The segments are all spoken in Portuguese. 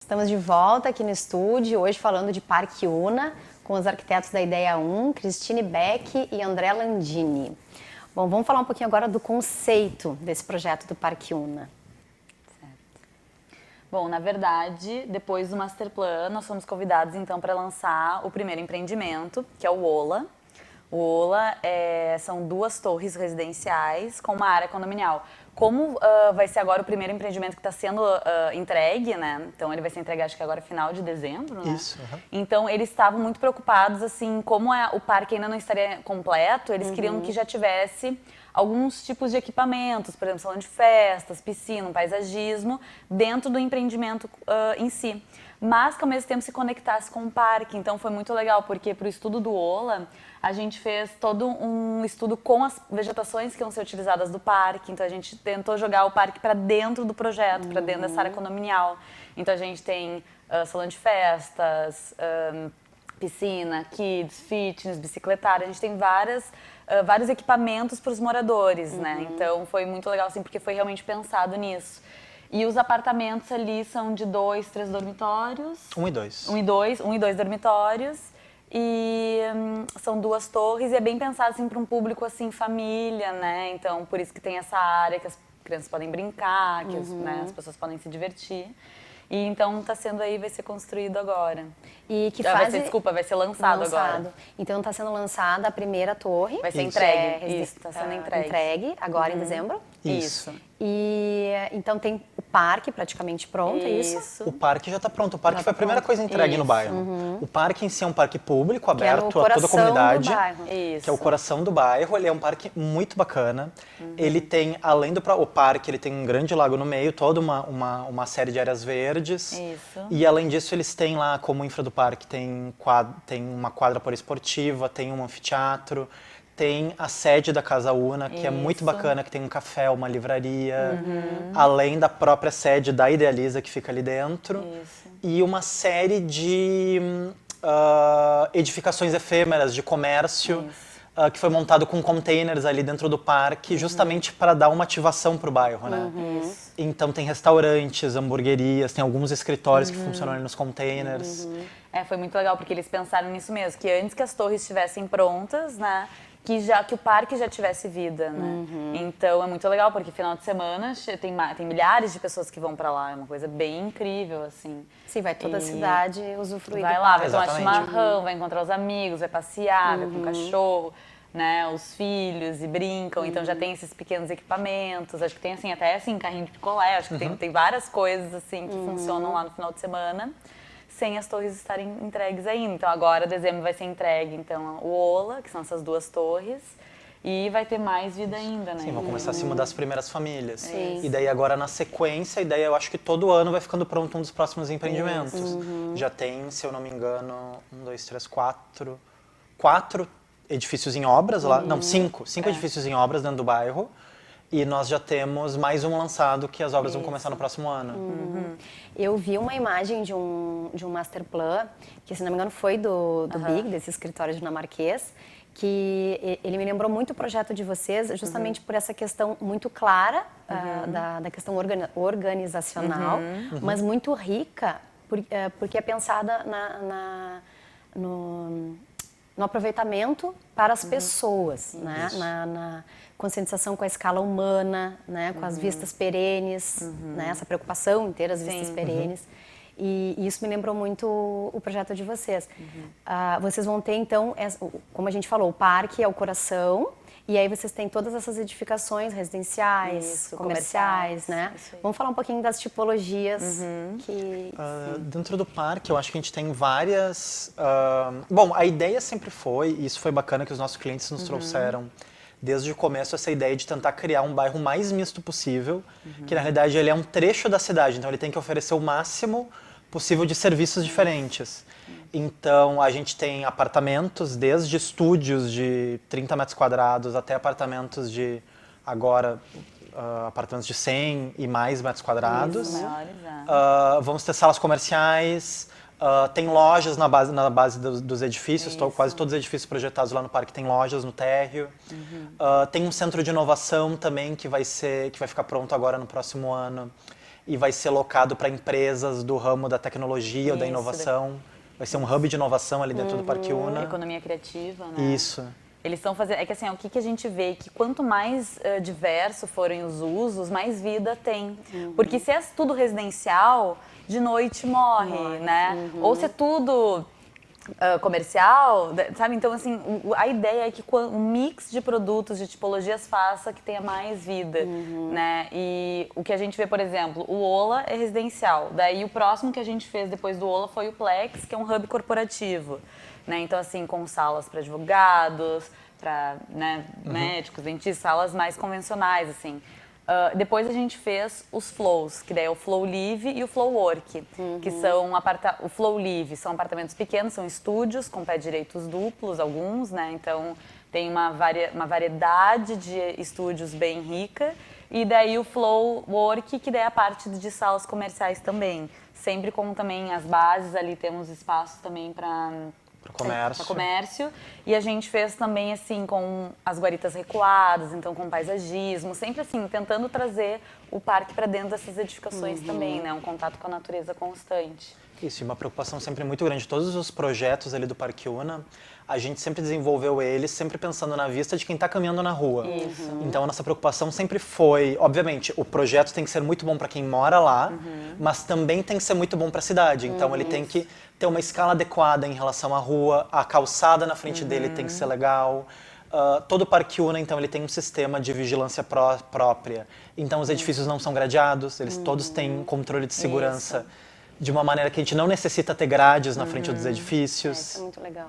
Estamos de volta aqui no estúdio, hoje falando de Parque Una, com os arquitetos da Ideia 1, Cristine Beck e André Landini. Bom, vamos falar um pouquinho agora do conceito desse projeto do Parque Una. Bom, na verdade, depois do Masterplan, nós fomos convidados então para lançar o primeiro empreendimento, que é o Ola. O Ola são 2 torres residenciais com uma área condominial. Como vai ser agora o primeiro empreendimento que está sendo entregue, né? Então ele vai ser entregue acho que agora final de dezembro, né? Isso. Então eles estavam muito preocupados, assim, como o parque ainda não estaria completo, eles queriam que já tivesse alguns tipos de equipamentos, por exemplo, salão de festas, piscina, paisagismo, dentro do empreendimento em si. Mas que ao mesmo tempo se conectasse com o parque. Então foi muito legal, porque para o estudo do Ola, a gente fez todo um estudo com as vegetações que vão ser utilizadas do parque. Então a gente tentou jogar o parque para dentro do projeto, para dentro dessa área condominial. Então a gente tem salão de festas, piscina, kids, fitness, bicicletária. A gente tem vários equipamentos para os moradores, né? Então foi muito legal, assim, porque foi realmente pensado nisso. E os apartamentos ali são de 2, 3 dormitórios. 1 e 2. 1 e 2 dormitórios. E são 2 torres e é bem pensado assim para um público assim família, né? Então por isso que tem essa área que as crianças podem brincar, que as pessoas podem se divertir. E então está sendo aí, vai ser construído agora. E que Vai ser lançado agora. Então está sendo lançada a primeira torre. Vai ser entregue. Isso, está sendo entregue agora em dezembro. Isso. E então tem o parque praticamente pronto, é isso? O parque já está pronto. O parque foi a primeira coisa entregue no bairro. O parque em si é um parque público, aberto a toda a comunidade. Que é o coração do bairro. Ele é um parque muito bacana. Ele tem, além do parque, ele tem um grande lago no meio, toda uma série de áreas verdes. Isso. E além disso, eles têm lá, como infra do parque, tem uma quadra poliesportiva, tem um anfiteatro. Tem a sede da Casa Una, que é muito bacana, que tem um café, uma livraria, além da própria sede da Idealiza, que fica ali dentro. Isso. E uma série de edificações efêmeras de comércio, que foi montado com containers ali dentro do parque, justamente para dar uma ativação para o bairro, né? Então tem restaurantes, hamburguerias, tem alguns escritórios que funcionam ali nos containers. Foi muito legal, porque eles pensaram nisso mesmo, que antes que as torres estivessem prontas, né? Que o parque já tivesse vida, né? Então é muito legal, porque final de semana tem milhares de pessoas que vão pra lá, é uma coisa bem incrível, assim. Sim, vai toda a cidade usufruir Vai do lá, parque. vai tomar chimarrão, vai encontrar os amigos, vai passear, vai com o cachorro, né? Os filhos e brincam, então já tem esses pequenos equipamentos, acho que tem assim, até assim, carrinho de picolé, acho que tem várias coisas assim que funcionam lá no final de semana, sem as torres estarem entregues ainda. Então agora, dezembro, vai ser entregue então, o Ola, que são essas 2 torres, e vai ter mais vida ainda, né? Sim, vão começar a se mudar as primeiras famílias. Sim. E daí agora, na sequência, a ideia, eu acho que todo ano vai ficando pronto um dos próximos empreendimentos. Já tem, se eu não me engano, 4 edifícios em obras lá. Não, 5 edifícios em obras dentro do bairro. E nós já temos mais um lançado que as obras vão começar no próximo ano. Eu vi uma imagem de um Masterplan, que se não me engano foi do Big, desse escritório dinamarquês, que ele me lembrou muito o projeto de vocês, justamente por essa questão muito clara da questão organizacional, mas muito rica, porque é pensada no aproveitamento para as pessoas, né? Na conscientização com a escala humana, né? Com as vistas perenes, né? Essa preocupação em ter as vistas perenes. E isso me lembrou muito o projeto de vocês. Vocês vão ter, então, como a gente falou, o parque é o coração, e aí vocês têm todas essas edificações residenciais, comerciais, né? Vamos falar um pouquinho das tipologias que... Dentro do parque, eu acho que a gente tem várias... Bom, a ideia sempre foi, e isso foi bacana que os nossos clientes nos trouxeram, desde o começo, essa ideia de tentar criar um bairro mais misto possível, que na realidade ele é um trecho da cidade, então ele tem que oferecer o máximo possível de serviços diferentes. Então, a gente tem apartamentos, desde estúdios de 30 metros quadrados até apartamentos de, agora, apartamentos de 100 e mais metros quadrados. Isso, maiores, vamos ter salas comerciais, tem lojas na base dos edifícios, quase todos os edifícios projetados lá no parque tem lojas no térreo. Tem um centro de inovação também que vai ficar pronto agora no próximo ano. e vai ser locado para empresas do ramo da tecnologia ou da inovação. Vai ser um hub de inovação ali dentro do Parque Una. Economia criativa, né? Isso. Eles estão fazendo... É que assim, o que a gente vê? Que quanto mais diverso forem os usos, mais vida tem. Porque se é tudo residencial, de noite morre, né? Ou se é tudo comercial, sabe? Então, assim, a ideia é que o mix de produtos, de tipologias faça que tenha mais vida, né? E o que a gente vê, por exemplo, o Ola é residencial. Daí, o próximo que a gente fez depois do Ola foi o Plex, que é um hub corporativo, né? Então, assim, com salas para advogados, para médicos, dentistas, salas mais convencionais, assim. Depois a gente fez os flows, que daí é o Flow Live e o Flow Work, que são o Flow Live são apartamentos pequenos, são estúdios com pé direitos duplos, alguns, né? Então tem uma variedade de estúdios bem rica. E daí o Flow Work, que daí é a parte de salas comerciais também. Sempre com também as bases ali, temos espaços também para comércio. E a gente fez também, assim, com as guaritas recuadas, então com paisagismo, sempre assim, tentando trazer o parque para dentro dessas edificações também, né? Um contato com a natureza constante. Isso, e uma preocupação sempre muito grande. Todos os projetos ali do Parque Una, a gente sempre desenvolveu eles, sempre pensando na vista de quem está caminhando na rua. Isso. Então a nossa preocupação sempre foi, obviamente, o projeto tem que ser muito bom para quem mora lá, mas também tem que ser muito bom para a cidade. Então ele tem que ter uma escala adequada em relação à rua, a calçada na frente dele tem que ser legal. Todo o Parque Una, então, ele tem um sistema de vigilância própria. Então os edifícios não são gradeados, eles todos têm controle de segurança. De uma maneira que a gente não necessita ter grades na frente dos edifícios. Isso é muito legal.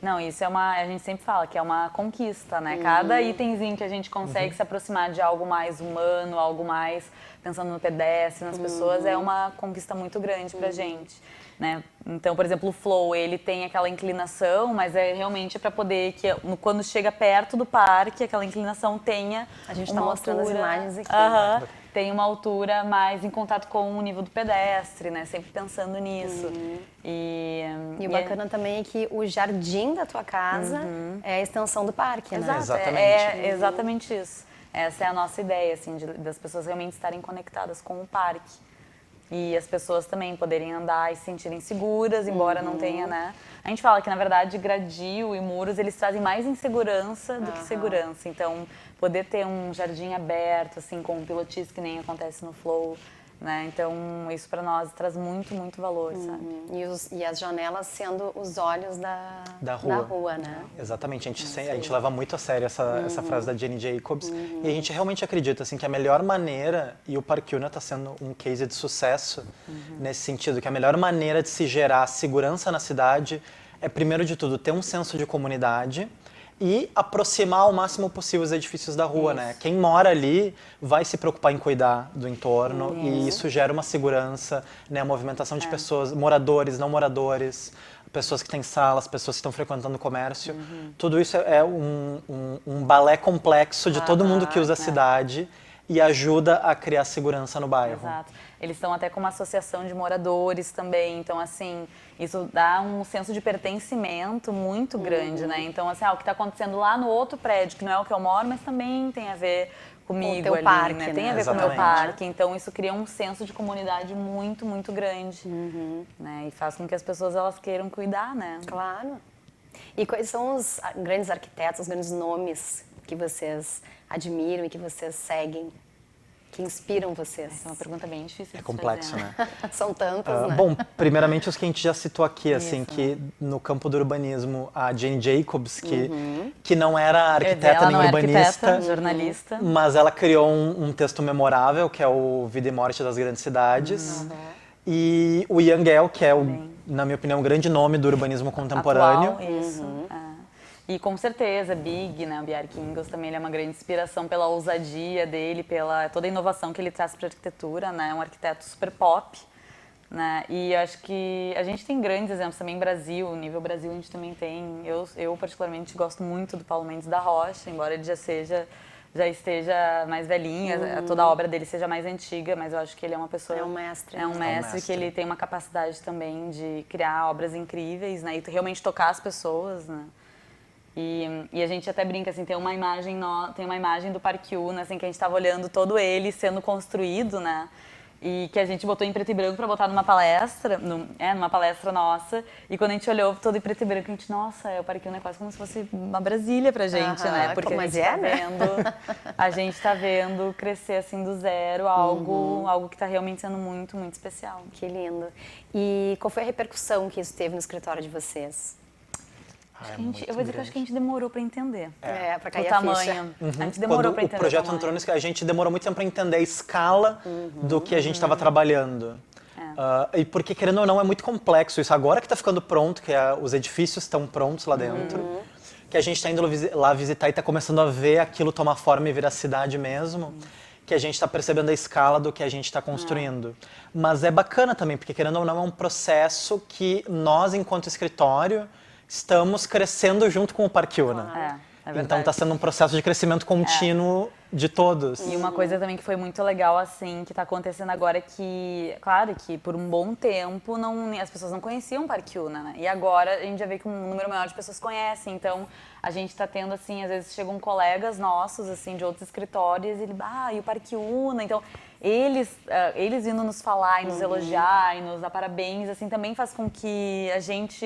Não, isso a gente sempre fala que é uma conquista, né? Cada itemzinho que a gente consegue se aproximar de algo mais humano, algo mais pensando no pedestre, nas pessoas, é uma conquista muito grande pra gente, né? Então, por exemplo, o Flow, ele tem aquela inclinação, mas é realmente para poder que quando chega perto do parque, aquela inclinação tenha A gente está mostrando as imagens aqui. Tem uma altura mais em contato com o nível do pedestre, né? Sempre pensando nisso. E o bacana também é que o jardim da tua casa é a extensão do parque, né? Exato, Exatamente. é exatamente isso. Essa é a nossa ideia, assim, das pessoas realmente estarem conectadas com o parque. E as pessoas também poderem andar e se sentirem seguras, embora não tenha, né? A gente fala que, na verdade, gradil e muros, eles trazem mais insegurança do que segurança. Então, poder ter um jardim aberto, assim, com pilotis, que nem acontece no Flow, né? Então, isso para nós traz muito, muito valor, sabe? E as janelas sendo os olhos da rua, né? Exatamente, a gente leva muito a sério essa frase da Jenny Jacobs e a gente realmente acredita assim, que a melhor maneira, e o Parque Una está sendo um case de sucesso nesse sentido, que a melhor maneira de se gerar segurança na cidade é, primeiro de tudo, ter um senso de comunidade e aproximar ao máximo possível os edifícios da rua, né? Quem mora ali vai se preocupar em cuidar do entorno e isso gera uma segurança, né? A movimentação de pessoas, moradores, não moradores, pessoas que têm salas, pessoas que estão frequentando o comércio. Tudo isso é um balé complexo de todo mundo que usa a cidade e ajuda a criar segurança no bairro. Exato. Eles estão até com uma associação de moradores também, então assim, isso dá um senso de pertencimento muito grande, né? Então assim, o que está acontecendo lá no outro prédio, que não é o que eu moro, mas também tem a ver comigo teu ali, parque, né? né? Tem a ver com o Exatamente. meu parque, então isso cria um senso de comunidade muito, muito grande, né? E faz com que as pessoas elas queiram cuidar, né? Claro. E quais são os grandes arquitetos, os grandes nomes que vocês admiram e que vocês seguem? Que inspiram vocês? Essa é uma pergunta bem difícil de Complexo, fazer, né? São tantos, né? Bom, primeiramente os que a gente já citou aqui, assim, que no campo do urbanismo, a Jane Jacobs, que não era arquiteta Ela nem não é urbanista, arquiteta, jornalista. mas ela criou um texto memorável, que é o Vida e Morte das Grandes Cidades. E o Jan Gehl, que é, na minha opinião, um grande nome do urbanismo contemporâneo. Atual, isso. E com certeza, Big, né, o Bjarke Ingels também ele é uma grande inspiração pela ousadia dele, pela toda a inovação que ele traz para a arquitetura, né, um arquiteto super pop, né, e acho que a gente tem grandes exemplos também em Brasil, nível Brasil a gente também tem, eu particularmente gosto muito do Paulo Mendes da Rocha, embora ele já esteja mais velhinho, toda a obra dele seja mais antiga, mas eu acho que ele é uma pessoa... É um mestre. É um mestre que ele tem uma capacidade também de criar obras incríveis, né, e realmente tocar as pessoas, né. E a gente até brinca, assim, tem uma imagem do Parque Una, assim, que a gente estava olhando todo ele sendo construído, né? e que a gente botou em preto e branco para botar numa palestra, numa palestra nossa, e quando a gente olhou todo em preto e branco, a gente, nossa, o Parque Uno é quase como se fosse uma Brasília pra gente, né? Porque a gente tá vendo crescer assim do zero algo que tá realmente sendo muito, muito especial. Que lindo. E qual foi a repercussão que isso teve no escritório de vocês? Eu vou dizer que acho que a gente demorou para entender. Pra cair o tamanho. A gente demorou para entender. O projeto entrou nisso, a gente demorou muito tempo para entender a escala do que a gente estava trabalhando. E porque, querendo ou não, é muito complexo isso. Agora que está ficando pronto, que os edifícios estão prontos lá dentro, que a gente está indo lá visitar e está começando a ver aquilo tomar forma e virar cidade mesmo, que a gente está percebendo a escala do que a gente está construindo. Mas é bacana também, porque, querendo ou não, é um processo que nós, enquanto escritório, estamos crescendo junto com o Parque Una. Então está sendo um processo de crescimento contínuo de todos. E uma coisa também que foi muito legal, assim, que está acontecendo agora é que, claro, que por um bom tempo as pessoas não conheciam o Parque Una, né? E agora a gente já vê que um número maior de pessoas conhecem. Então a gente está tendo, assim, às vezes chegam colegas nossos, assim, de outros escritórios e o Parque Una. Então eles vindo nos falar e nos elogiar e nos dar parabéns, assim, também faz com que a gente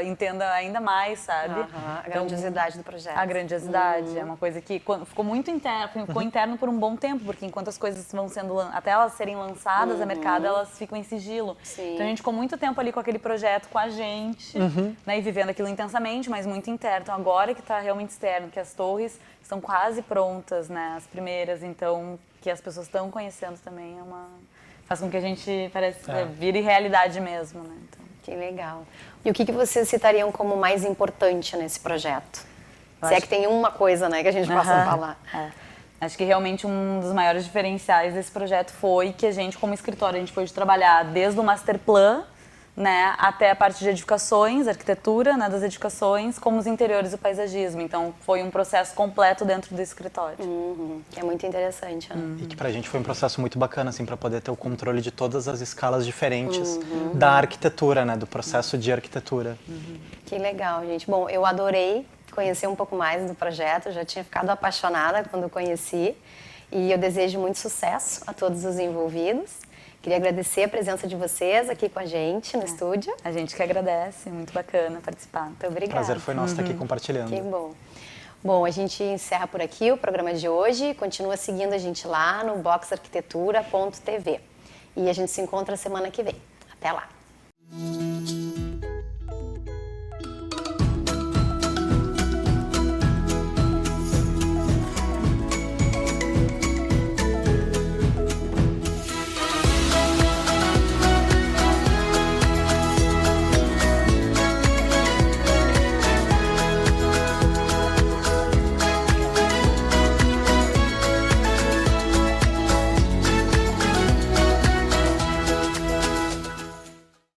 entenda ainda mais, sabe? A grandiosidade do projeto. A grandiosidade é uma coisa que ficou muito ficou interno por um bom tempo, porque enquanto as coisas vão sendo, até elas serem lançadas a mercado, elas ficam em sigilo. Sim. Então a gente ficou muito tempo ali com aquele projeto com a gente, né, e vivendo aquilo intensamente, mas muito interno. Então agora que está realmente externo, que as torres estão quase prontas, né, as primeiras, então que as pessoas estão conhecendo também faz com que a gente vire realidade mesmo, né? Então. Que legal. E o que vocês citariam como mais importante nesse projeto? Se é que tem uma coisa, né, que a gente possa falar. Acho que realmente um dos maiores diferenciais desse projeto foi que a gente, como escritório, a gente pôde trabalhar desde o master plan, né, até a parte de edificações, arquitetura, né, das edificações, como os interiores e o paisagismo. Então, foi um processo completo dentro do escritório. Que é muito interessante, né? E que pra gente foi um processo muito bacana, assim, para poder ter o controle de todas as escalas diferentes da arquitetura, né, do processo de arquitetura. Que legal, gente. Bom, eu adorei conhecer um pouco mais do projeto, já tinha ficado apaixonada quando conheci, e eu desejo muito sucesso a todos os envolvidos. Queria agradecer a presença de vocês aqui com a gente no estúdio. A gente que agradece, muito bacana participar. Muito obrigada. O prazer foi nosso estar aqui compartilhando. Que bom. Bom, a gente encerra por aqui o programa de hoje. Continua seguindo a gente lá no boxarquitetura.tv. E a gente se encontra semana que vem. Até lá!